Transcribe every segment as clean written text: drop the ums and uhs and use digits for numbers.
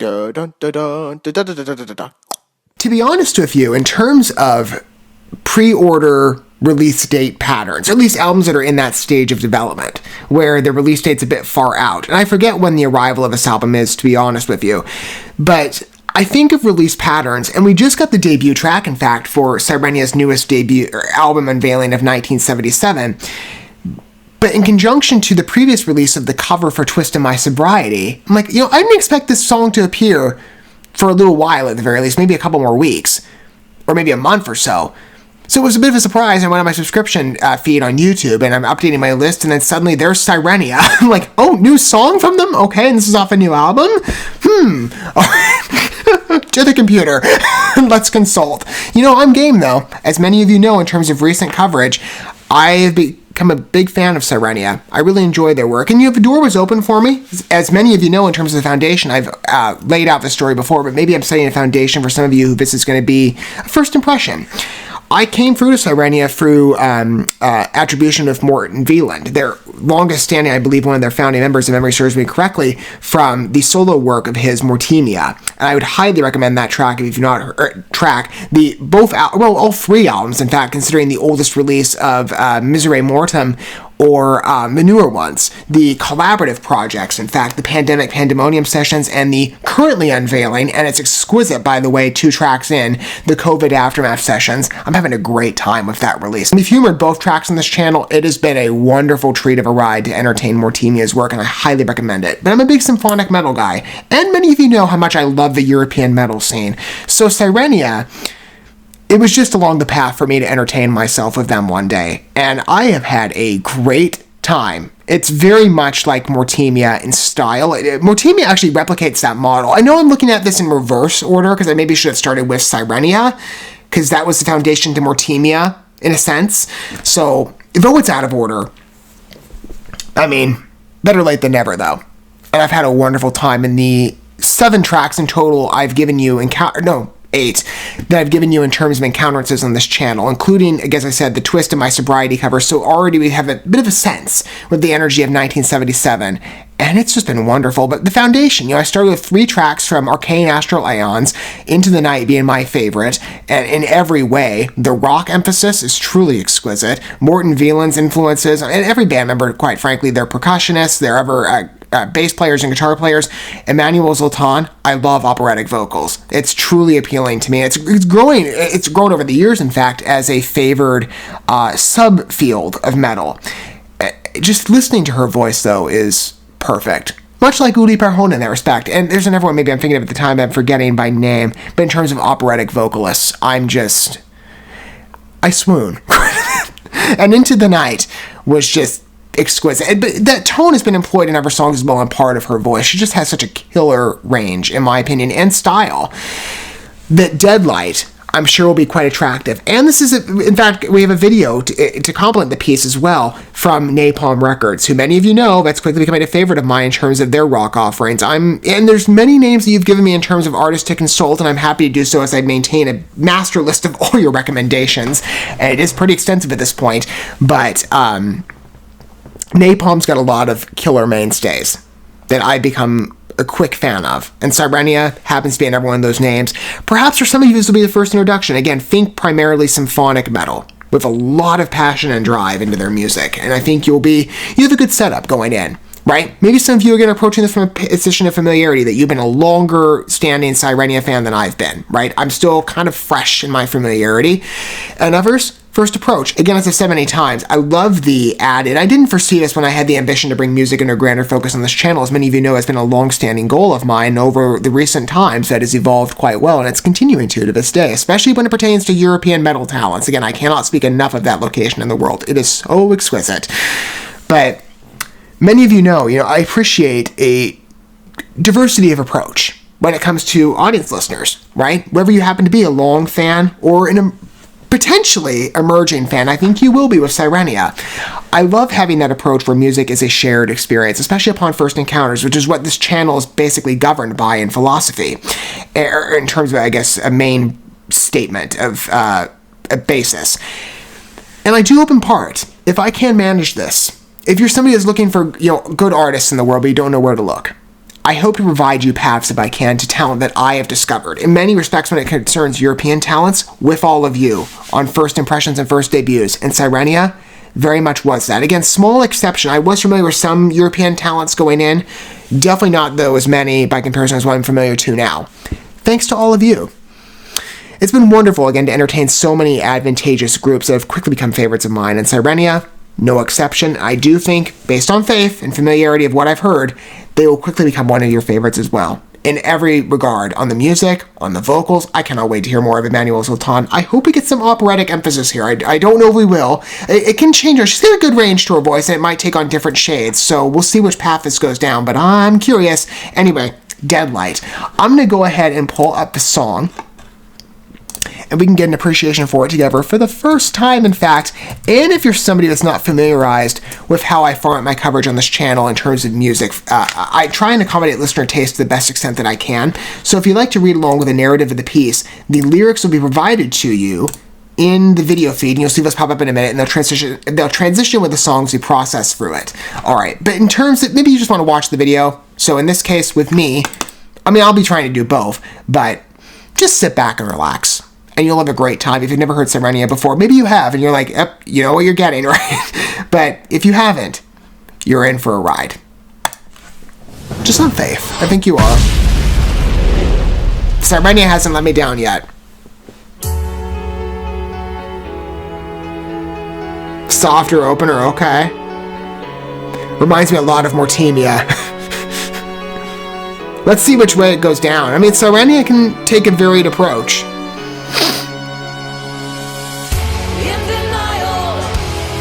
To be honest with you, in terms of pre-order release date patterns, or at least albums that are in that stage of development, where the release date's a bit far out, and I forget when the arrival of this album is, to be honest with you, but I think of release patterns, and we just got the debut track, in fact, for Sirenia's newest debut album unveiling of 1977, but in conjunction to the previous release of the cover for Twist in My Sobriety, I'm like, I didn't expect this song to appear for a little while at the very least, maybe a couple more weeks, or maybe a month or so. So it was a bit of a surprise. I went on my subscription feed on YouTube, and I'm updating my list, and then suddenly there's Sirenia. I'm like, oh, new song from them? Okay, and this is off a new album? To the computer. Let's consult. I'm game, though. As many of you know, in terms of recent coverage, I have become a big fan of Sirenia. I really enjoy their work, and the door was open for me. As many of you know, in terms of the foundation, I've laid out the story before, but maybe I'm setting a foundation for some of you who this is going to be a first impression. I came through to Sirenia through attribution of Morten Veland, their longest standing, I believe, one of their founding members, if memory serves me correctly, from the solo work of his Mortemia. And I would highly recommend that track if you've not heard all three albums, in fact, considering the oldest release of Misery Mortem, or the newer ones, the collaborative projects, in fact, the Pandemic Pandemonium sessions, and the currently unveiling, and it's exquisite, by the way, 2 tracks in, the COVID Aftermath sessions. I'm having a great time with that release. And if you heard both tracks on this channel, it has been a wonderful treat of a ride to entertain Mortemia's work, and I highly recommend it. But I'm a big symphonic metal guy, and many of you know how much I love the European metal scene. So Sirenia, it was just along the path for me to entertain myself with them one day, and I have had a great time. It's very much like Mortemia in style. Mortemia actually replicates that model. I know I'm looking at this in reverse order, because I maybe should have started with Sirenia, because that was the foundation to Mortemia, in a sense. So, though it's out of order, better late than never, though. And I've had a wonderful time. In the 7 tracks in total I've given you 8 that I've given you in terms of encounterances on this channel, including, as I said, the Twist in My Sobriety cover. So already we have a bit of a sense with the energy of 1977, and it's just been wonderful. But the foundation, I started with 3 tracks from Arcane Astral Aeons, Into the Night being my favorite, and in every way, the rock emphasis is truly exquisite. Morten Veland's influences, and every band member, quite frankly, they're percussionists, they're bass players and guitar players. Emmanuel Zoltan, I love operatic vocals. It's truly appealing to me. It's grown over the years, in fact, as a favored subfield of metal. Just listening to her voice, though, is perfect. Much like Uli Perhon in that respect. And there's another one maybe I'm thinking of at the time that I'm forgetting by name, but in terms of operatic vocalists, I swoon. And Into the Night was just exquisite. But that tone has been employed in other songs as well, in part of her voice. She just has such a killer range, in my opinion, and style, that Deadlight, I'm sure, will be quite attractive. And this is, in fact, we have a video to complement the piece as well from Napalm Records, who many of you know, that's quickly becoming a favorite of mine in terms of their rock offerings. And there's many names that you've given me in terms of artists to consult, and I'm happy to do so as I maintain a master list of all your recommendations. And it is pretty extensive at this point, but Napalm's got a lot of killer mainstays that I become a quick fan of, and Sirenia happens to be another one of those names. Perhaps for some of you this will be the first introduction. Again, think primarily symphonic metal with a lot of passion and drive into their music, and I think you have a good setup going in, right? Maybe some of you are going to approaching this from a position of familiarity, that you've been a longer standing Sirenia fan than I've been, right? I'm still kind of fresh in my familiarity, and others, first approach. Again, as I've said many times, I love the added. I didn't foresee this when I had the ambition to bring music into a grander focus on this channel. As many of you know, it's been a long-standing goal of mine over the recent times that has evolved quite well, and it's continuing to this day, especially when it pertains to European metal talents. Again, I cannot speak enough of that location in the world. It is so exquisite. But many of you know, I appreciate a diversity of approach when it comes to audience listeners, right? Whether you happen to be a long fan or a potentially emerging fan, I think you will be with Sirenia. I love having that approach where music is a shared experience, especially upon first encounters, which is what this channel is basically governed by in philosophy, in terms of, I guess, a main statement of a basis. And I do hope in part, if I can manage this, if you're somebody that's looking for good artists in the world but you don't know where to look, I hope to provide you paths, if I can, to talent that I have discovered, in many respects when it concerns European talents, with all of you, on first impressions and first debuts. And SIRENIA very much was that. Again, small exception. I was familiar with some European talents going in. Definitely not, though, as many by comparison as what I'm familiar to now. Thanks to all of you. It's been wonderful, again, to entertain so many advantageous groups that have quickly become favorites of mine, and SIRENIA, no exception. I do think, based on faith and familiarity of what I've heard, they will quickly become one of your favorites as well. In every regard, on the music, on the vocals. I cannot wait to hear more of Emmanuel Sultan. I hope we get some operatic emphasis here. I don't know if we will. It can change her. She's got a good range to her voice, and it might take on different shades, so we'll see which path this goes down, but I'm curious. Anyway, Deadlight. I'm going to go ahead and pull up the song, and we can get an appreciation for it together for the first time, in fact. And if you're somebody that's not familiarized with how I format my coverage on this channel in terms of music, I try and accommodate listener taste to the best extent that I can. So if you'd like to read along with the narrative of the piece, the lyrics will be provided to you in the video feed, and you'll see those pop up in a minute, and they'll transition with the songs we process through it. All right, but in terms of, maybe you just want to watch the video. So in this case, with me, I mean, I'll be trying to do both, but just sit back and relax. And you'll have a great time. If you've never heard SIRENIA before, maybe you have, and you're like, yep, you know what you're getting, right? But if you haven't, you're in for a ride. Just on faith. I think you are. SIRENIA hasn't let me down yet. Softer opener, okay. Reminds me a lot of Mortemia. Let's see which way it goes down. I mean, SIRENIA can take a varied approach.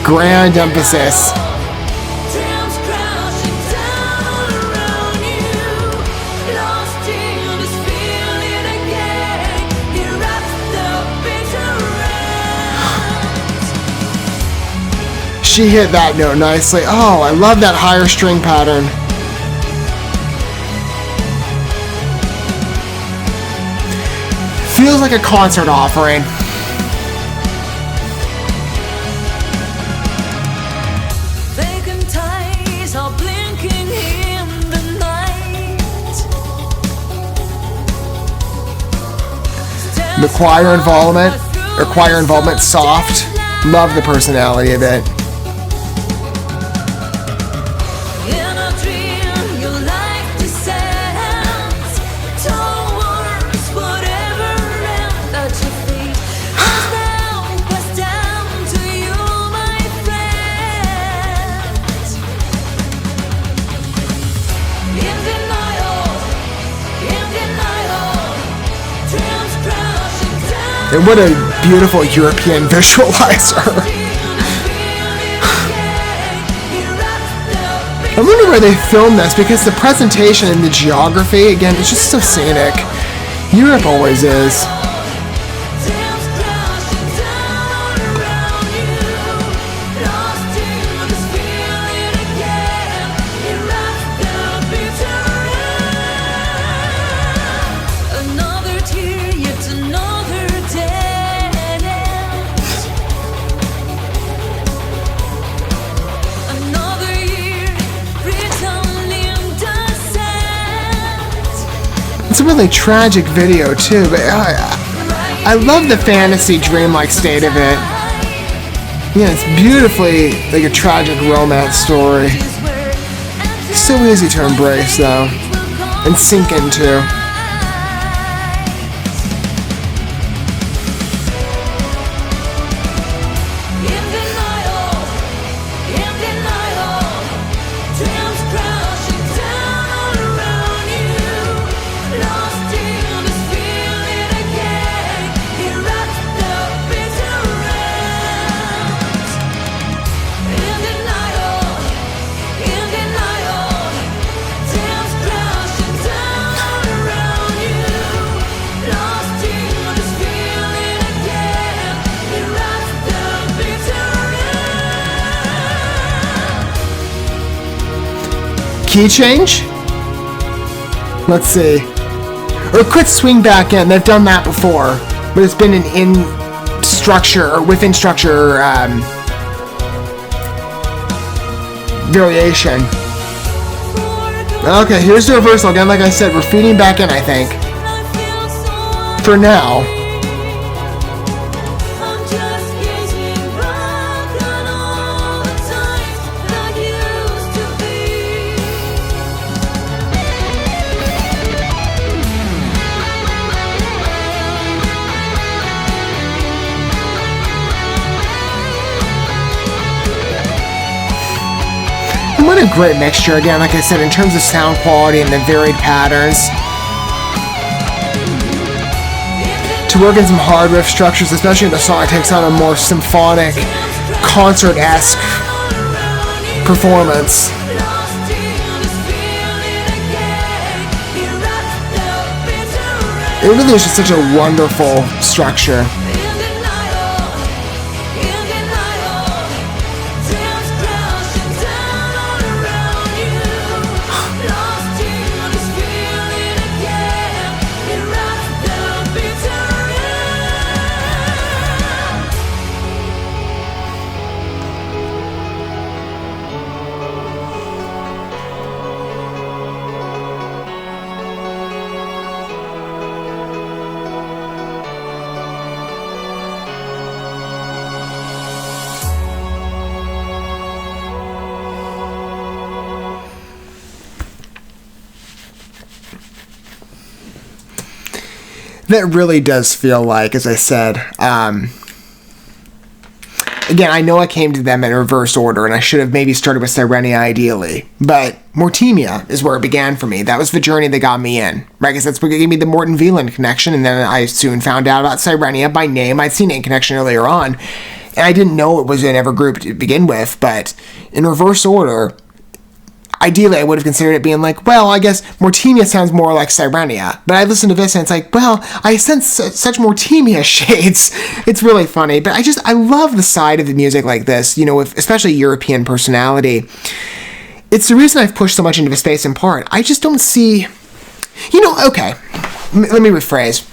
Grand emphasis. She hit that note nicely. Oh, I love that higher string pattern. Feels like a concert offering. The choir involvement, soft. Love the personality of it. And what a beautiful European visualizer. I wonder where they filmed this, because the presentation and the geography, again, it's just so scenic. Europe always is. It's a really tragic video too, but I love the fantasy dreamlike state of it. Yeah, it's beautifully like a tragic romance story. So easy to embrace though, and sink into. Key change? Let's see. Or it could swing back in. They've done that before, but it's been an in structure or within structure variation. Okay, here's the reversal again. Like I said, we're feeding back in, I think. For now. What a great mixture, again, like I said, in terms of sound quality and the varied patterns. To work in some hard riff structures, especially when the song takes on a more symphonic, concert-esque performance. It really is just such a wonderful structure. That really does feel like, as I said, again, I know I came to them in reverse order, and I should have maybe started with SIRENIA ideally, but Mortemia is where it began for me. That was the journey that got me in, right? Because that's what gave me the Morton Veland connection, and then I soon found out about SIRENIA by name. I'd seen it in connection earlier on, and I didn't know it was an ever group to begin with, but in reverse order, ideally, I would have considered it being like, well, I guess Mortemia sounds more like SIRENIA. But I listened to this and it's like, well, I sense such Mortemia shades. It's really funny. But I love the side of the music like this, you know, with especially European personality. It's the reason I've pushed so much into the space in part. I just don't see, you know, okay, let me rephrase.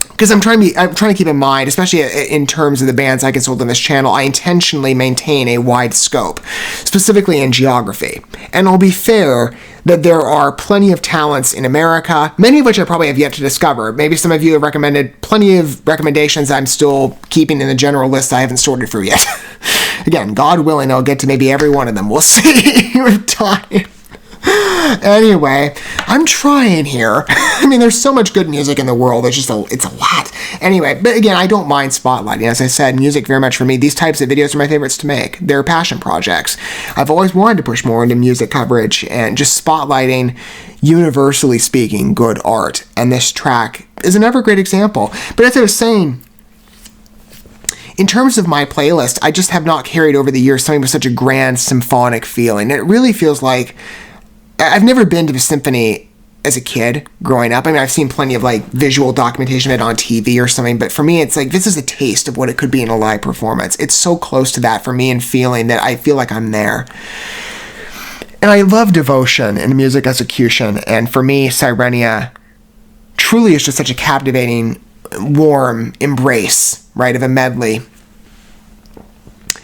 Because I'm trying to keep in mind, especially in terms of the bands I consult on this channel, I intentionally maintain a wide scope, specifically in geography. And I'll be fair that there are plenty of talents in America, many of which I probably have yet to discover. Maybe some of you have recommended plenty of recommendations I'm still keeping in the general list I haven't sorted through yet. Again, God willing, I'll get to maybe every one of them. We'll see with time. Anyway, I'm trying here. I mean, there's so much good music in the world. It's a lot. Anyway, but again, I don't mind spotlighting. As I said, music very much for me. These types of videos are my favorites to make. They're passion projects. I've always wanted to push more into music coverage and just spotlighting, universally speaking, good art. And this track is another great example. But as I was saying, in terms of my playlist, I just have not carried over the years something with such a grand symphonic feeling. It really feels like I've never been to the symphony as a kid growing up. I mean, I've seen plenty of like visual documentation of it on TV or something, but for me, it's like this is a taste of what it could be in a live performance. It's so close to that for me in feeling that I feel like I'm there. And I love devotion and music execution, and for me, SIRENIA truly is just such a captivating, warm embrace, right, of a medley.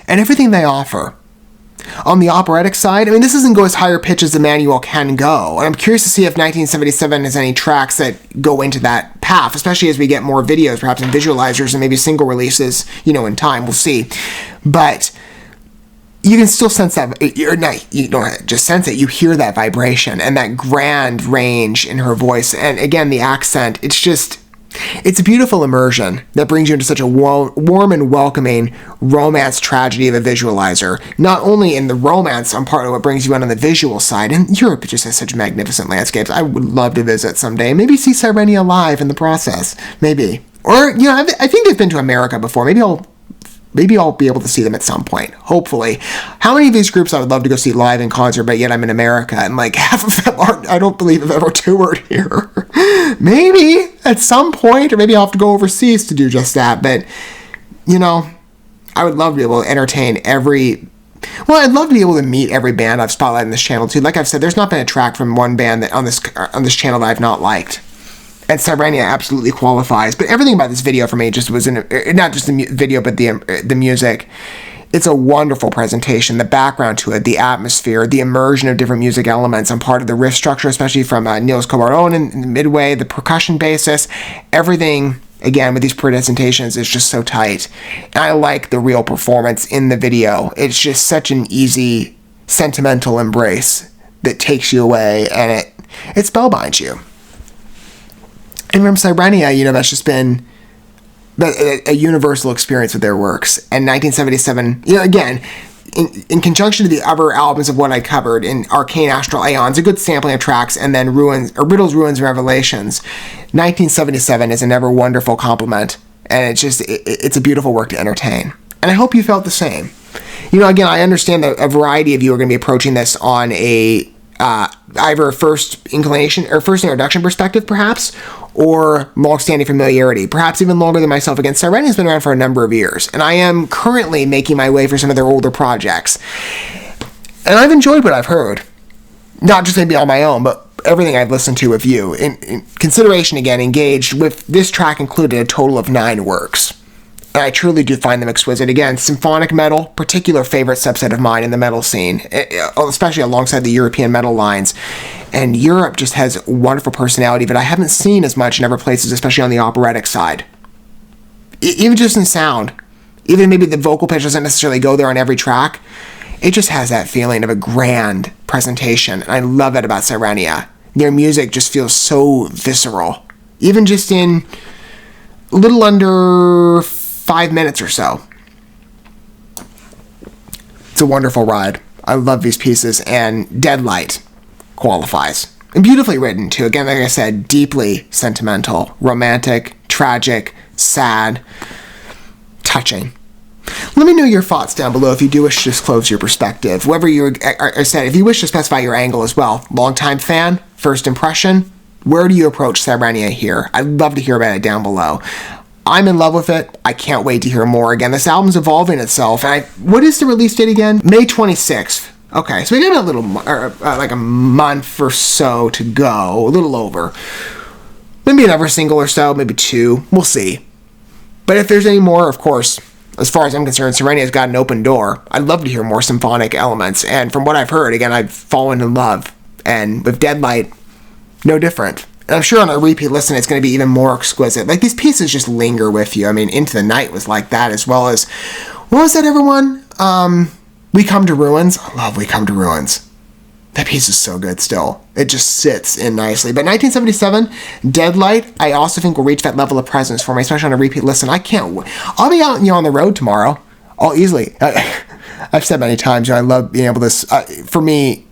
And everything they offer. On the operatic side, I mean, this doesn't go as higher pitch as the manual can go, and I'm curious to see if 1977 has any tracks that go into that path, especially as we get more videos, perhaps in visualizers and maybe single releases, you know, in time. We'll see. But you can still sense that, or not, you don't just sense it, you hear that vibration and that grand range in her voice, and again, the accent, it's a beautiful immersion that brings you into such a warm and welcoming romance tragedy of a visualizer. Not only in the romance on part of what brings you in on the visual side, and Europe just has such magnificent landscapes. I would love to visit someday. Maybe see SIRENIA live in the process. Maybe. Or, you know, I think they've been to America before. Maybe I'll be able to see them at some point, hopefully. How many of these groups I would love to go see live in concert, but yet I'm in America, and like half of them I don't believe have ever toured here. Maybe at some point, or maybe I'll have to go overseas to do just that, but, you know, I would love to be able to entertain I'd love to be able to meet every band I've spotlighted on this channel, too. Like I've said, there's not been a track from one band that on this channel that I've not liked. And SIRENIA absolutely qualifies. But everything about this video for me just was not just the video, but the music. It's a wonderful presentation. The background to it, the atmosphere, the immersion of different music elements. I'm part of the riff structure, especially from Niels Kobaron in the midway, the percussion basis, everything. Again, with these presentations, it's just so tight. And I like the real performance in the video. It's just such an easy, sentimental embrace that takes you away, and it spellbinds you. And from SIRENIA, that's just been a universal experience with their works. And 1977, again, in conjunction to the other albums of what I covered in Arcane Astral Aeons, a good sampling of tracks, and then Riddles, Ruins, and Revelations, 1977 is an ever wonderful compliment, and it's a beautiful work to entertain. And I hope you felt the same. Again, I understand that a variety of you are going to be approaching this on either a first inclination or first introduction perspective, perhaps, or long-standing familiarity, perhaps even longer than myself. Again, SIRENIA has been around for a number of years, and I am currently making my way for some of their older projects. And I've enjoyed what I've heard. Not just maybe on my own, but everything I've listened to with you. In consideration, again, engaged with this track included a total of 9 works. And I truly do find them exquisite. Again, symphonic metal, particular favorite subset of mine in the metal scene, especially alongside the European metal lines. And Europe just has wonderful personality that I haven't seen as much in other places, especially on the operatic side. Even just in sound. Even maybe the vocal pitch doesn't necessarily go there on every track. It just has that feeling of a grand presentation. And I love that about SIRENIA. Their music just feels so visceral. Even just in a little under 5 minutes or so. It's a wonderful ride. I love these pieces, and DEADLIGHT qualifies. And beautifully written, too. Again, like I said, deeply sentimental, romantic, tragic, sad, touching. Let me know your thoughts down below if you do wish to disclose your perspective. Whether if you wish to specify your angle as well. Longtime fan, first impression, where do you approach SIRENIA here? I'd love to hear about it down below. I'm in love with it. I can't wait to hear more. Again, this album's evolving itself. And what is the release date again? May 26th. Okay, so we got like a month or so to go, a little over. Maybe another single or so, maybe 2. We'll see. But if there's any more, of course, as far as I'm concerned, SIRENIA's got an open door. I'd love to hear more symphonic elements. And from what I've heard, again, I've fallen in love. And with DEADLIGHT, no different. And I'm sure on a repeat listen, it's going to be even more exquisite. Like, these pieces just linger with you. I mean, Into the Night was like that, as well as, what was that, everyone? We Come to Ruins. I love We Come to Ruins. That piece is so good still. It just sits in nicely. But 1977, DEADLIGHT, I also think will reach that level of presence for me, especially on a repeat listen. I can't wait. I'll be out on the road tomorrow. I'll easily. I've said many times, I love being able to, for me,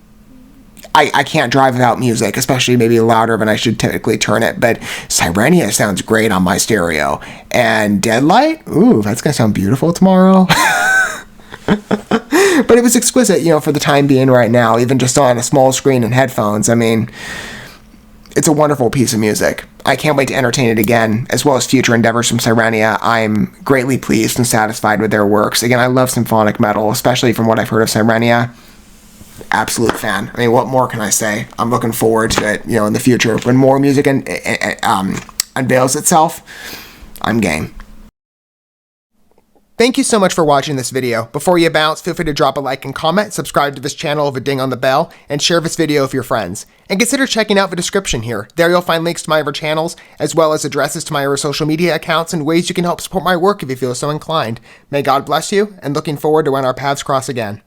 I can't drive without music, especially maybe louder than I should typically turn it, but SIRENIA sounds great on my stereo. And DEADLIGHT, ooh, that's going to sound beautiful tomorrow. But it was exquisite, for the time being right now, even just on a small screen and headphones. I mean, it's a wonderful piece of music. I can't wait to entertain it again, as well as future endeavors from SIRENIA. I'm greatly pleased and satisfied with their works. Again, I love symphonic metal, especially from what I've heard of SIRENIA. Absolute fan. I mean, what more can I say? I'm looking forward to it, in the future. When more music unveils itself, I'm game. Thank you so much for watching this video. Before you bounce, feel free to drop a like and comment, subscribe to this channel with a ding on the bell, and share this video with your friends. And consider checking out the description here. There you'll find links to my other channels, as well as addresses to my other social media accounts and ways you can help support my work if you feel so inclined. May God bless you, and looking forward to when our paths cross again.